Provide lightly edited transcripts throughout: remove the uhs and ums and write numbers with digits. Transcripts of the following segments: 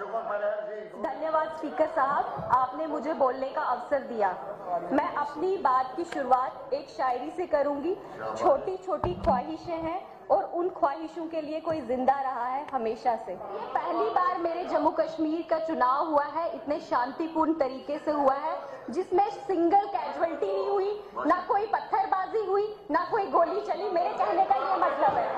धन्यवाद स्पीकर साहब, आपने मुझे बोलने का अवसर दिया। मैं अपनी बात की शुरुआत एक शायरी से करूंगी। छोटी छोटी ख्वाहिशें हैं और उन ख्वाहिशों के लिए कोई जिंदा रहा है हमेशा से। पहली बार मेरे जम्मू कश्मीर का चुनाव हुआ है, इतने शांतिपूर्ण तरीके से हुआ है, जिसमें सिंगल कैजुअलिटी नहीं हुई, ना कोई पत्थरबाजी हुई, ना कोई गोली चली। मेरे कहने का ये मतलब है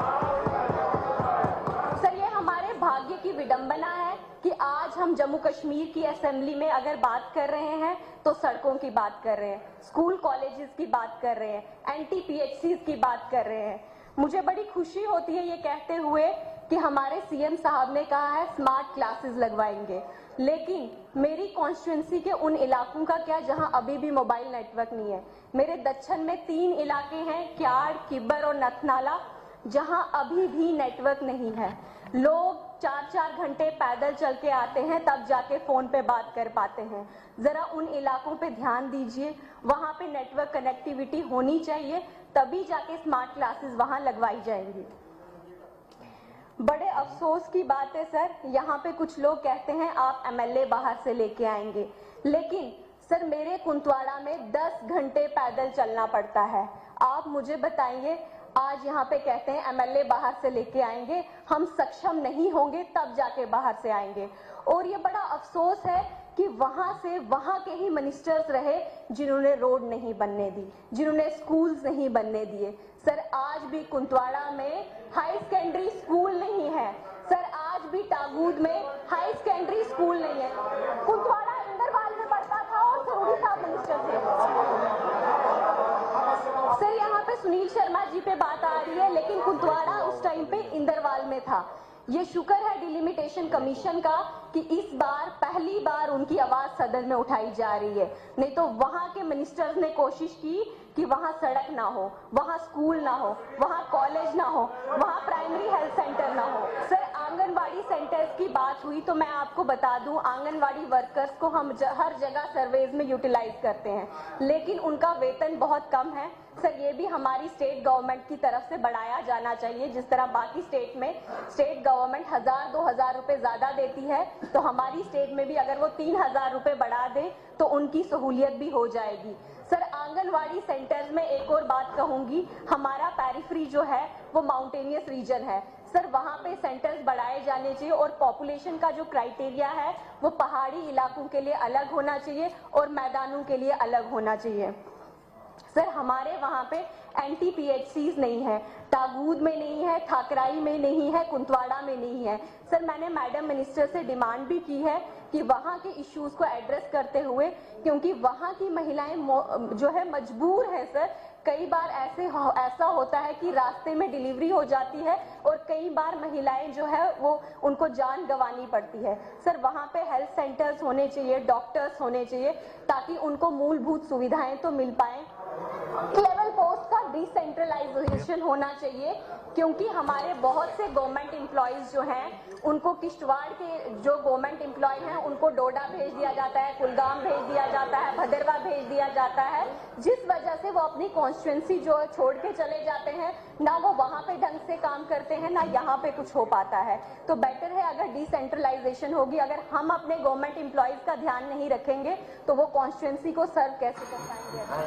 सर, ये हमारे भाग्य की विडंबना है कि आज हम जम्मू कश्मीर की असेंबली में अगर बात कर रहे हैं तो सड़कों की बात कर रहे हैं, स्कूल कॉलेजेस की बात कर रहे हैं, एंटी-पीएचसीज की बात कर रहे हैं। मुझे बड़ी खुशी होती है ये कहते हुए कि हमारे सीएम साहब ने कहा है स्मार्ट क्लासेस लगवाएंगे, लेकिन मेरी कॉन्स्टिट्यूंसी के उन इलाकों का क्या जहां अभी भी मोबाइल नेटवर्क नहीं है। मेरे दक्षिण में 3 इलाके हैं, क्याड़, किब्बर और नथनाला, जहां अभी भी नेटवर्क नहीं है। लोग 4-4 घंटे पैदल चल के आते हैं, तब जाके फोन पे बात कर पाते हैं। जरा उन इलाकों पे ध्यान दीजिए, वहां पे नेटवर्क कनेक्टिविटी होनी चाहिए, तभी जाके स्मार्ट क्लासेस वहां लगवाई जाएंगी। बड़े अफसोस की बात है सर, यहाँ पे कुछ लोग कहते हैं आप एमएलए बाहर से लेके आएंगे, लेकिन सर मेरे कुंतवाड़ा में 10 घंटे पैदल चलना पड़ता है। आप मुझे बताइए, आज यहाँ पे कहते हैं एमएलए बाहर से लेके आएंगे, हम सक्षम नहीं होंगे तब जाके बाहर से आएंगे। और ये बड़ा अफसोस है कि वहां से वहां के ही मिनिस्टर्स रहे जिन्होंने रोड नहीं बनने दी, जिन्होंने स्कूल्स नहीं बनने दिए। सर आज भी कुंतवाड़ा में हाई सेकेंडरी स्कूल नहीं है, सर आज भी टागूद में हाई सेकेंडरी स्कूल नहीं है। कुंतवाड़ा इंदरवाल में पढ़ता था और सरूड़ी साहब मिनिस्टर थे। सर यहाँ पे सुनील शर्मा जी पे बात आ रही है, लेकिन कुंतवाड़ा उस टाइम पे इंदरवाल में था। ये शुक्र है डिलिमिटेशन कमीशन का कि इस बार पहली बार उनकी आवाज सदन में उठाई जा रही है, नहीं तो वहां के मिनिस्टर्स ने कोशिश की कि वहां सड़क ना हो, वहां स्कूल ना हो, वहां कॉलेज ना हो, वहां प्राइमरी हेल्थ सेंटर ना हो। सर आंगनवाड़ी सेंटर्स की बात हुई तो मैं आपको बता दूं, आंगनवाड़ी वर्कर्स को हम हर जगह सर्वेज में यूटिलाइज करते हैं, लेकिन उनका वेतन बहुत कम है। सर ये भी हमारी स्टेट गवर्नमेंट की तरफ से बढ़ाया जाना चाहिए, जिस तरह बाकी स्टेट में स्टेट गवर्नमेंट 1000-2000 रुपए ज्यादा देती है, तो हमारी स्टेट में भी अगर वो 3000 रुपए बढ़ा दे तो उनकी सहूलियत भी हो जाएगी। सर आंगनवाड़ी सेंटर्स में एक और बात कहूंगी, हमारा पेरिफेरी जो है वो माउंटेनियस रीजन है, सर वहां पे सेंटर्स बढ़ाए जाने चाहिए और पॉपुलेशन का जो क्राइटेरिया है वो पहाड़ी इलाकों के लिए अलग होना चाहिए और मैदानों के लिए अलग होना चाहिए। सर हमारे वहां पे एंटी-पीएचसीज नहीं है, टागूद में नहीं है, थाकराई में नहीं है, कुंतवाड़ा में नहीं है। सर मैंने मैडम मिनिस्टर से डिमांड भी की है कि वहां के इश्यूज को एड्रेस करते हुए, क्योंकि वहां की महिलाएं जो है मजबूर है सर, कई बार ऐसा होता है कि रास्ते में डिलीवरी हो जाती है और कई बार महिलाएं जो है वो उनको जान गंवानी पड़ती है। सर वहां पे हेल्थ सेंटर्स होने चाहिए, डॉक्टर्स होने चाहिए, ताकि उनको मूलभूत सुविधाएं तो मिल पाए। लेवल पोस्ट का डिसेंट्रलाइजेशन होना चाहिए, क्योंकि हमारे बहुत से गवर्नमेंट एम्प्लॉयज जो हैं उनको किश्तवाड़ के जो गवर्नमेंट एम्प्लॉय हैं उनको डोडा भेज दिया जाता है, कुलगाम भेज दिया जाता है, भदरवा भेज दिया जाता है, जिस वजह से वो अपनी कॉन्स्टिट्यूंसी जो छोड़ के चले जाते हैं, ना वो वहां पे ढंग से काम करते हैं, ना यहाँ पे कुछ हो पाता है। तो बेटर है अगर डिसेंट्रलाइजेशन होगी, अगर हम अपने गवर्नमेंट एम्प्लॉयज का ध्यान नहीं रखेंगे तो वो कॉन्स्टिट्यूंसी को सर्व कैसे कर पाएंगे।